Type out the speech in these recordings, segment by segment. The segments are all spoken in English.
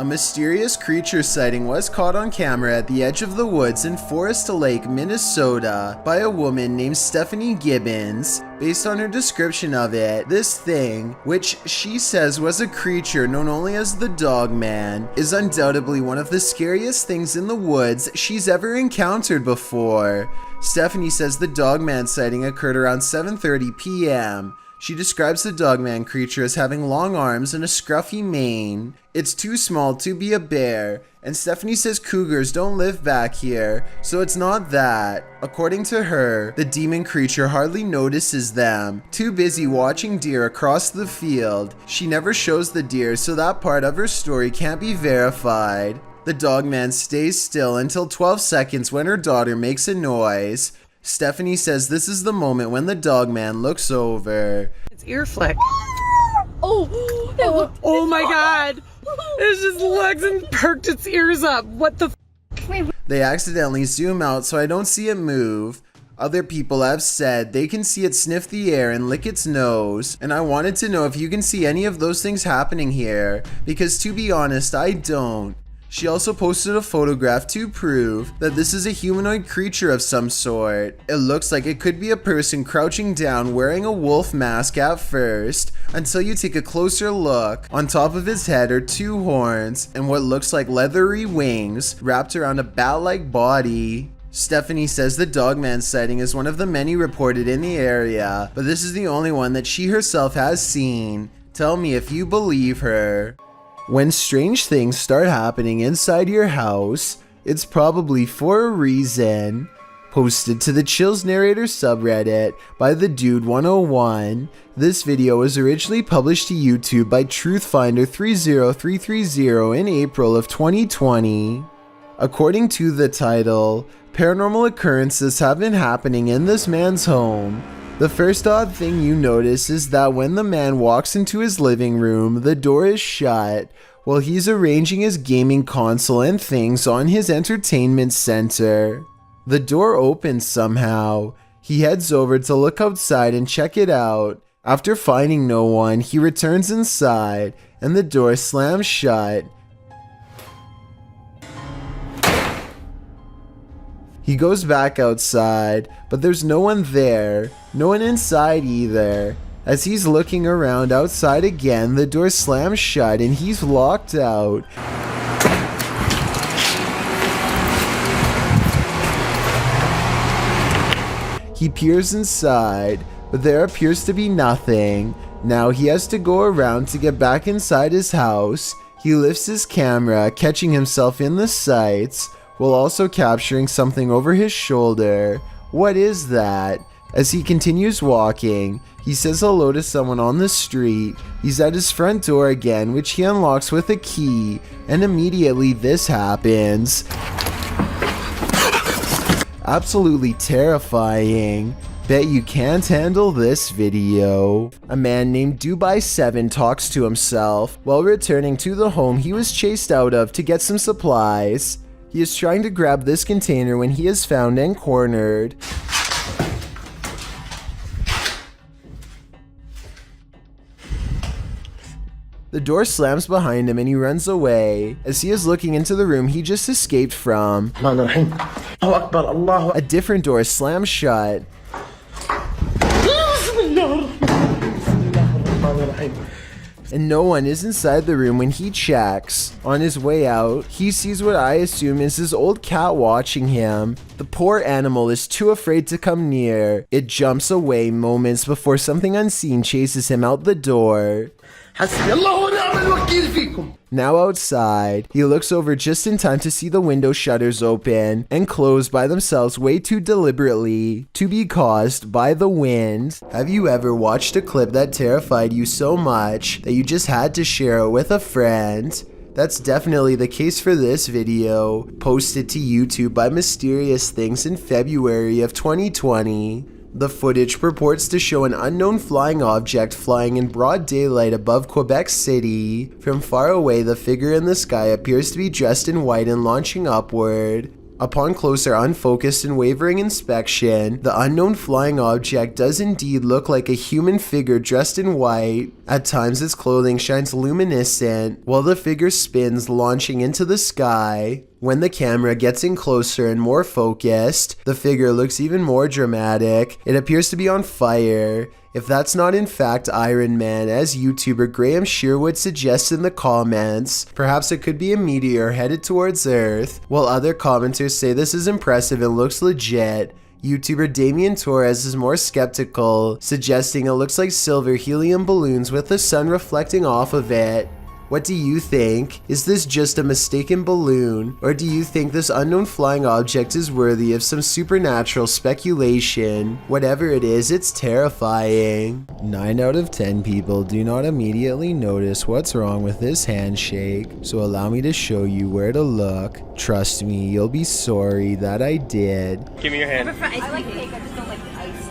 A mysterious creature sighting was caught on camera at the edge of the woods in Forest Lake, Minnesota by a woman named Stephanie Gibbons. Based on her description of it, this thing, which she says was a creature known only as the Dogman, is undoubtedly one of the scariest things in the woods she's ever encountered before. Stephanie says the Dogman sighting occurred around 7:30 p.m. She describes the Dogman creature as having long arms and a scruffy mane. It's too small to be a bear, and Stephanie says cougars don't live back here, so it's not that. According to her, the demon creature hardly notices them, too busy watching deer across the field. She never shows the deer, so that part of her story can't be verified. The Dogman stays still until 12 seconds when her daughter makes a noise. Stephanie says this is the moment when the Dogman looks over. It's ear flick. Oh my god! It just looks and perked its ears up. What the f? They accidentally zoom out so I don't see it move. Other people have said they can see it sniff the air and lick its nose, and I wanted to know if you can see any of those things happening here, because to be honest, I don't. She also posted a photograph to prove that this is a humanoid creature of some sort. It looks like it could be a person crouching down wearing a wolf mask at first, until you take a closer look. On top of his head are two horns and what looks like leathery wings wrapped around a bat-like body. Stephanie says the Dogman sighting is one of the many reported in the area, but this is the only one that she herself has seen. Tell me if you believe her. When strange things start happening inside your house, it's probably for a reason. Posted to the Chills Narrator subreddit by the Dude 101. This video was originally published to YouTube by Truthfinder 30330 in April of 2020. According to the title, paranormal occurrences have been happening in this man's home. The first odd thing you notice is that when the man walks into his living room, the door is shut while he's arranging his gaming console and things on his entertainment center. The door opens somehow. He heads over to look outside and check it out. After finding no one, he returns inside and the door slams shut. He goes back outside, but there's no one there, no one inside either. As he's looking around outside again, the door slams shut and he's locked out. He peers inside, but there appears to be nothing. Now he has to go around to get back inside his house. He lifts his camera, catching himself in the sights, while also capturing something over his shoulder. What is that? As he continues walking, he says hello to someone on the street. He's at his front door again, which he unlocks with a key, and immediately this happens. Absolutely terrifying. Bet you can't handle this video. A man named Dubai7 talks to himself while returning to the home he was chased out of to get some supplies. He is trying to grab this container when he is found and cornered. The door slams behind him and he runs away. As he is looking into the room he just escaped from, a different door slams shut. And no one is inside the room when he checks. On his way out, he sees what I assume is his old cat watching him. The poor animal is too afraid to come near. It jumps away moments before something unseen chases him out the door. Now outside, he looks over just in time to see the window shutters open and close by themselves way too deliberately to be caused by the wind. Have you ever watched a clip that terrified you so much that you just had to share it with a friend? That's definitely the case for this video, posted to YouTube by Mysterious Things in February of 2020. The footage purports to show an unknown flying object flying in broad daylight above Quebec City. From far away, the figure in the sky appears to be dressed in white and launching upward. Upon closer, unfocused and wavering inspection, the unknown flying object does indeed look like a human figure dressed in white. At times its clothing shines luminescent while the figure spins, launching into the sky. When the camera gets in closer and more focused, the figure looks even more dramatic. It appears to be on fire. If that's not in fact Iron Man, as YouTuber Graham Sherwood suggests in the comments, perhaps it could be a meteor headed towards Earth, while other commenters say this is impressive and looks legit. YouTuber Damian Torres is more skeptical, suggesting it looks like silver helium balloons with the sun reflecting off of it. What do you think? Is this just a mistaken balloon, or do you think this unknown flying object is worthy of some supernatural speculation? Whatever it is, it's terrifying. 9 out of 10 people do not immediately notice what's wrong with this handshake, so allow me to show you where to look. Trust me, you'll be sorry that I did. Give me your hand. I like cake, I just don't like ice.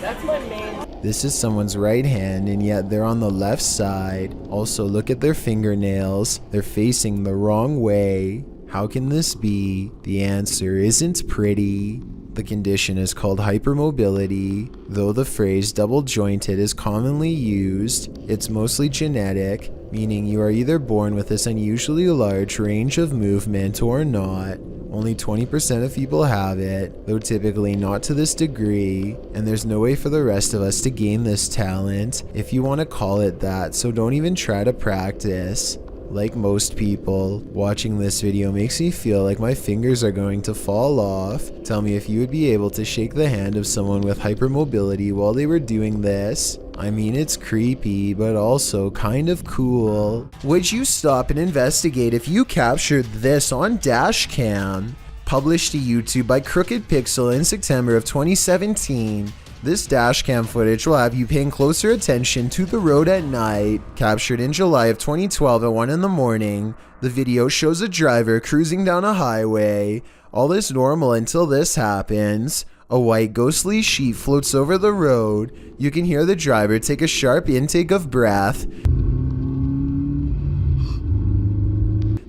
That's my main. This is someone's right hand, and yet they're on the left side. Also, look at their fingernails. They're facing the wrong way. How can this be? The answer isn't pretty. The condition is called hypermobility. Though the phrase double jointed is commonly used, it's mostly genetic, meaning you are either born with this unusually large range of movement or not. Only 20% of people have it, though typically not to this degree, and there's no way for the rest of us to gain this talent, if you want to call it that, so don't even try to practice. Like most people, watching this video makes me feel like my fingers are going to fall off. Tell me if you would be able to shake the hand of someone with hypermobility while they were doing this. I mean, it's creepy, but also kind of cool. Would you stop and investigate if you captured this on dash cam? Published to YouTube by Crooked Pixel in September of 2017. This dashcam footage will have you paying closer attention to the road at night. Captured in July of 2012 at 1 in the morning, the video shows a driver cruising down a highway. All is normal until this happens. A white ghostly sheet floats over the road. You can hear the driver take a sharp intake of breath.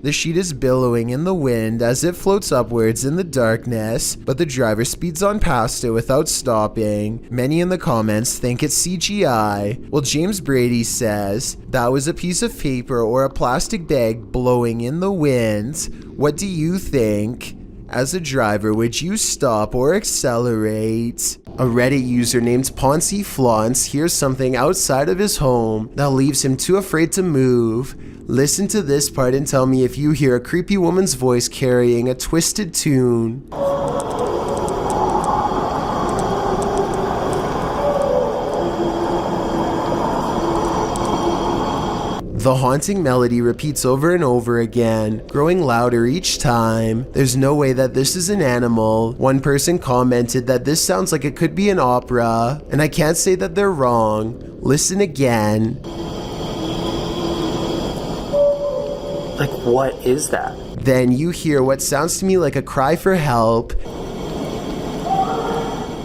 The sheet is billowing in the wind as it floats upwards in the darkness, but the driver speeds on past it without stopping. Many in the comments think it's CGI, while James Brady says that was a piece of paper or a plastic bag blowing in the wind. What do you think? As a driver, would you stop or accelerate? A Reddit user named Poncy Flauns hears something outside of his home that leaves him too afraid to move. Listen to this part and tell me if you hear a creepy woman's voice carrying a twisted tune. The haunting melody repeats over and over again, growing louder each time. There's no way that this is an animal. One person commented that this sounds like it could be an opera, and I can't say that they're wrong. Listen again. Like, what is that? Then you hear what sounds to me like a cry for help,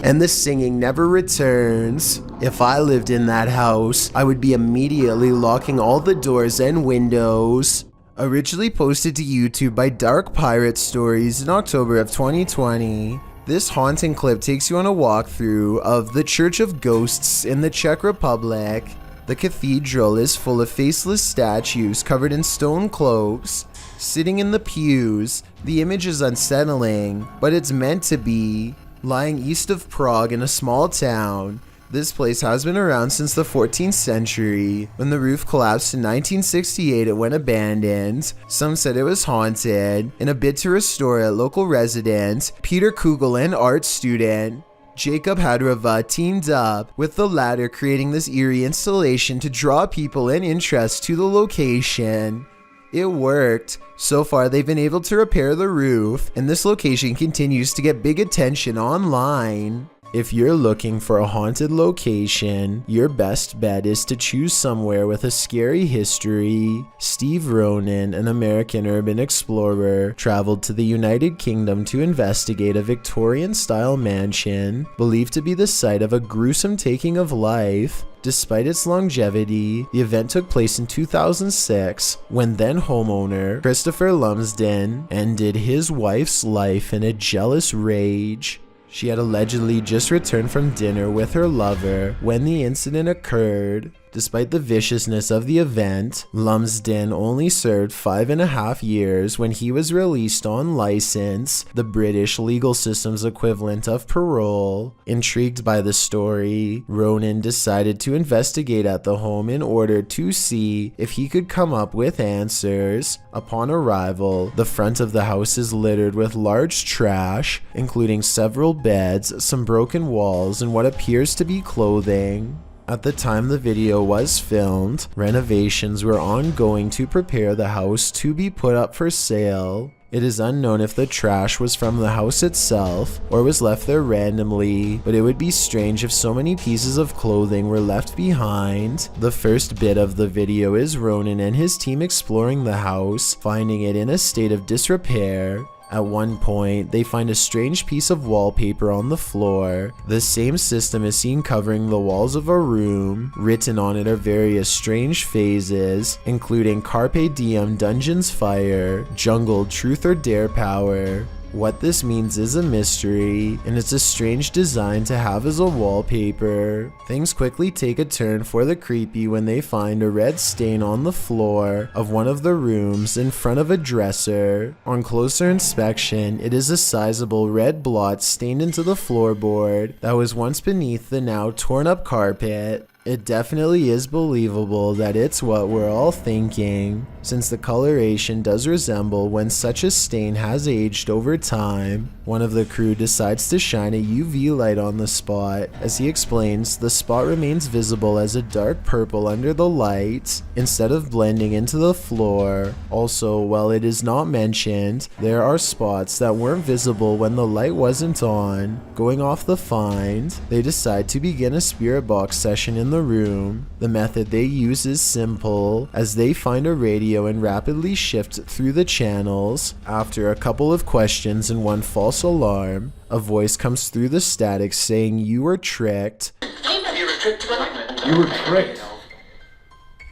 and the singing never returns. If I lived in that house, I would be immediately locking all the doors and windows. Originally posted to YouTube by Dark Pirate Stories in October of 2020. This haunting clip takes you on a walkthrough of the Church of Ghosts in the Czech Republic. The cathedral is full of faceless statues covered in stone cloaks. Sitting in the pews, the image is unsettling, but it's meant to be. Lying east of Prague in a small town, this place has been around since the 14th century. When the roof collapsed in 1968, it went abandoned. Some said it was haunted. In a bid to restore it, local resident Peter Kugel and art student Jacob Hadrava teamed up with the latter, creating this eerie installation to draw people and interest to the location. It worked. So far, they've been able to repair the roof, and this location continues to get big attention online. If you're looking for a haunted location, your best bet is to choose somewhere with a scary history. Steve Ronan, an American urban explorer, traveled to the United Kingdom to investigate a Victorian-style mansion believed to be the site of a gruesome taking of life. Despite its longevity, the event took place in 2006 when then homeowner Christopher Lumsden ended his wife's life in a jealous rage. She had allegedly just returned from dinner with her lover when the incident occurred. Despite the viciousness of the event, Lumsden only served 5.5 years when he was released on license, the British legal system's equivalent of parole. Intrigued by the story, Ronan decided to investigate at the home in order to see if he could come up with answers. Upon arrival, the front of the house is littered with large trash, including several beds, some broken walls, and what appears to be clothing. At the time the video was filmed, renovations were ongoing to prepare the house to be put up for sale. It is unknown if the trash was from the house itself or was left there randomly, but it would be strange if so many pieces of clothing were left behind. The first bit of the video is Ronan and his team exploring the house, finding it in a state of disrepair. At one point, they find a strange piece of wallpaper on the floor. The same system is seen covering the walls of a room. Written on it are various strange phases, including Carpe Diem Dungeons Fire, Jungle Truth or Dare Power. What this means is a mystery, and it's a strange design to have as a wallpaper. Things quickly take a turn for the creepy when they find a red stain on the floor of one of the rooms in front of a dresser. On closer inspection, it is a sizable red blot stained into the floorboard that was once beneath the now torn up carpet. It definitely is believable that it's what we're all thinking, since the coloration does resemble when such a stain has aged over time. One of the crew decides to shine a UV light on the spot. As he explains, the spot remains visible as a dark purple under the light, instead of blending into the floor. Also, while it is not mentioned, there are spots that weren't visible when the light wasn't on. Going off the find, they decide to begin a spirit box session in the room. The method they use is simple, as they find a radio and rapidly shift through the channels. After a couple of questions and one false alarm, a voice comes through the static saying, "You were tricked." You were tricked. You were tricked.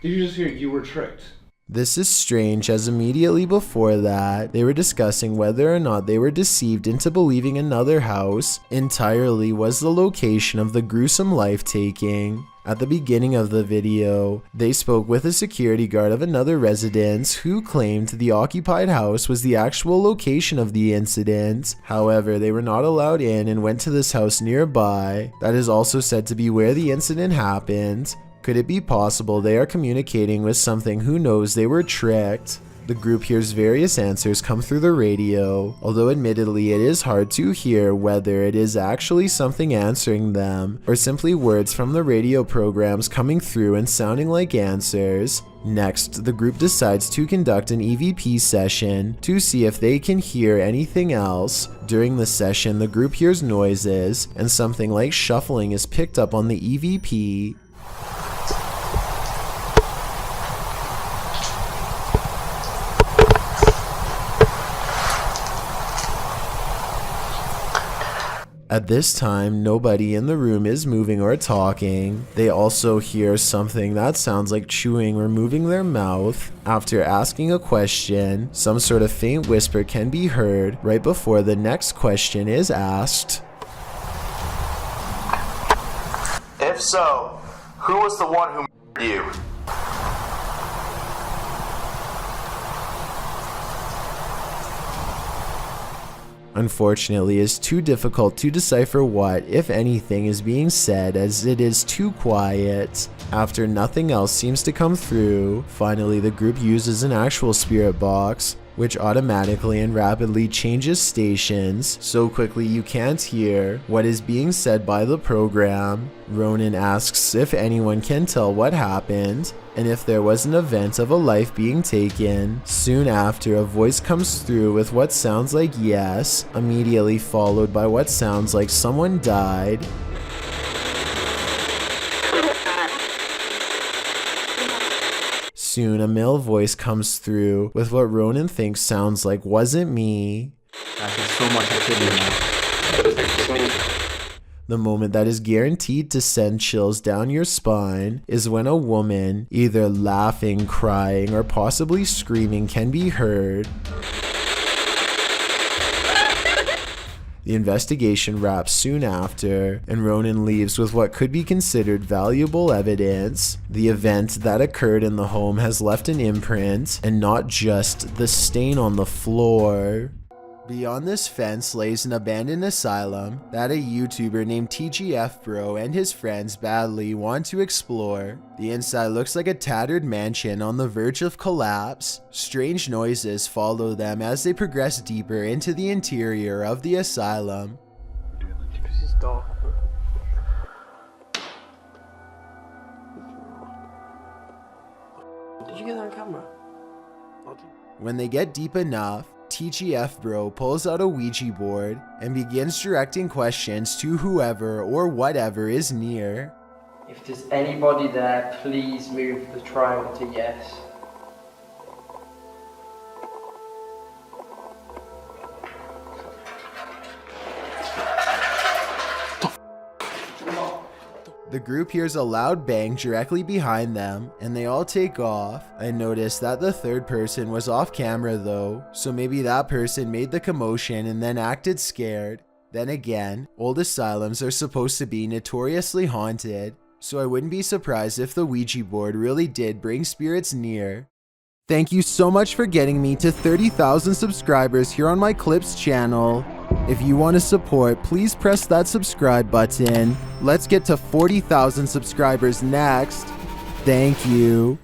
Did you just hear you were tricked? This is strange, as immediately before that, they were discussing whether or not they were deceived into believing another house entirely was the location of the gruesome life-taking. At the beginning of the video, they spoke with a security guard of another residence who claimed the occupied house was the actual location of the incident. However, they were not allowed in and went to this house nearby that is also said to be where the incident happened. Could it be possible they are communicating with something who knows they were tricked? The group hears various answers come through the radio, although admittedly it is hard to hear whether it is actually something answering them or simply words from the radio programs coming through and sounding like answers. Next, the group decides to conduct an EVP session to see if they can hear anything else. During the session, the group hears noises, and something like shuffling is picked up on the EVP. At this time, nobody in the room is moving or talking. They also hear something that sounds like chewing or moving their mouth. After asking a question, some sort of faint whisper can be heard right before the next question is asked. If so, who was the one who murdered you? Unfortunately, it's too difficult to decipher what, if anything, is being said, as it is too quiet. After nothing else seems to come through, finally the group uses an actual spirit box, which automatically and rapidly changes stations so quickly you can't hear what is being said by the program. Ronan asks if anyone can tell what happened and if there was an event of a life being taken. Soon after, a voice comes through with what sounds like yes, immediately followed by what sounds like someone died. Soon, a male voice comes through with what Ronan thinks sounds like "wasn't me." There's so much activity now. The moment that is guaranteed to send chills down your spine is when a woman, either laughing, crying, or possibly screaming, can be heard. The investigation wraps soon after, and Ronan leaves with what could be considered valuable evidence. The event that occurred in the home has left an imprint, and not just the stain on the floor. Beyond this fence lays an abandoned asylum that a YouTuber named TGF Bro and his friends badly want to explore. The inside looks like a tattered mansion on the verge of collapse. Strange noises follow them as they progress deeper into the interior of the asylum. This is dark. Did you get that on camera? When they get deep enough, TGF Bro pulls out a Ouija board and begins directing questions to whoever or whatever is near. If there's anybody there, please move the triangle to yes. The group hears a loud bang directly behind them, and they all take off. I noticed that the third person was off camera though, so maybe that person made the commotion and then acted scared. Then again, old asylums are supposed to be notoriously haunted, so I wouldn't be surprised if the Ouija board really did bring spirits near. Thank you so much for getting me to 30,000 subscribers here on my Clips channel. If you want to support, please press that subscribe button. Let's get to 40,000 subscribers next. Thank you.